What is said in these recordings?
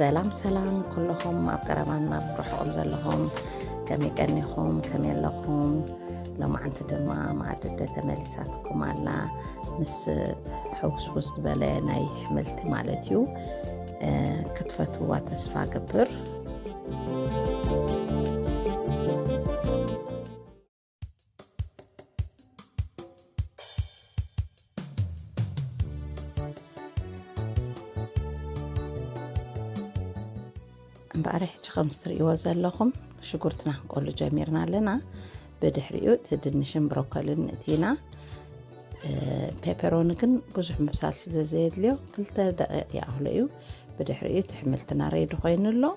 ሰላም ኩልኩም ኣብ ቀረባና ብርሕቁ ዘለኹም ከመይ ቀኒኹም ከመይ ኣለኹም ሎማዓንቲ ድማ ማዕድደ ተመሊሳትኩም ኣላ ምስ ሕውስውስ ዝበለ ናይ ሕምልቲ ማለት እዩ ክትፈትዋ ተስፋ ገብር امبارح خمستري وزلهم شكرتنا نقول جميرنا لنا بدحريو تدنشن بروكولين اتينا بيبرونكن بزح مبسال سيده زيد ليو كلتا دقيق ياهليو بدحريو تحملتنا ريدو خوينلو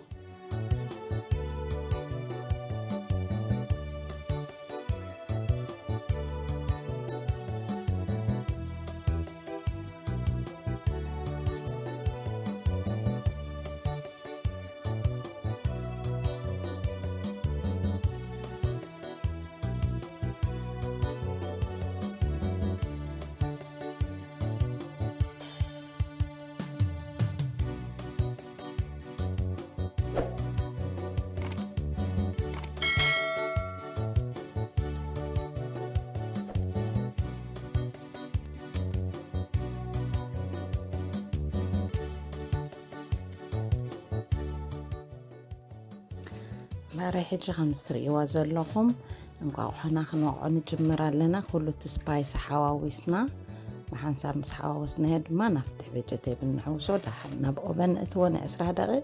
رايح يجي خمستري وازلهم نقاوحنا خنوقع نجمر لنا كله تسبايس حواويسنا وحنسام مس حواويسنا هاد ما نفتح فيجيتابل بنحوسو دحنا بأوبن اتوان 10 دقائق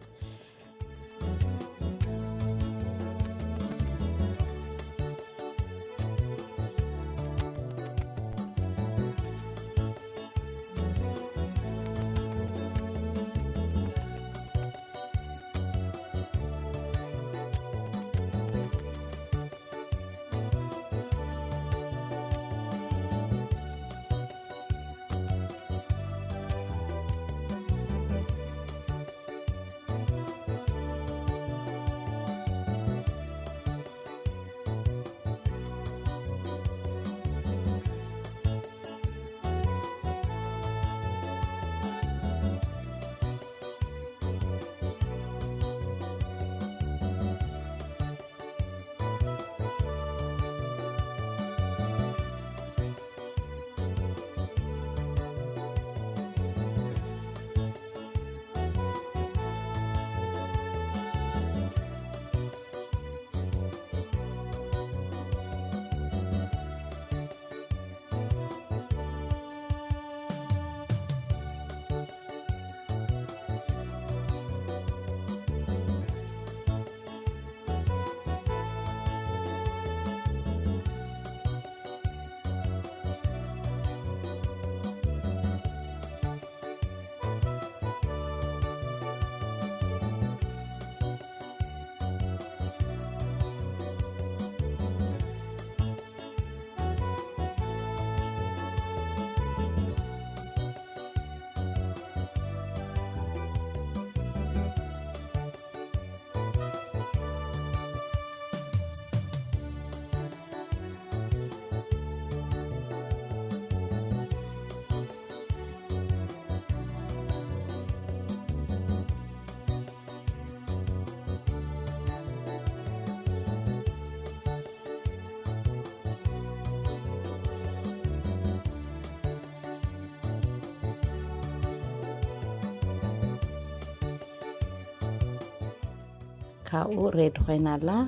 كاو ريد خوينالا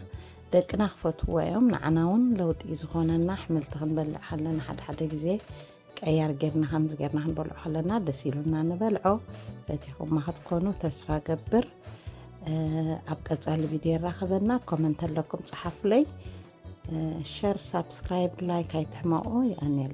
دقنا خفتويهم نعناون لوطي زخوننا حملت خنبلع حلنا حد غزي قيار غيرنا خمس غيرنا نبلعو حلنا دسيلونا نبلعو فتيكم ما حتكونوا تسفا قبر ابقصال فيديو راخبنا كومنت لكم صحف لي شير سبسكرايب لايك ايتحماو يعني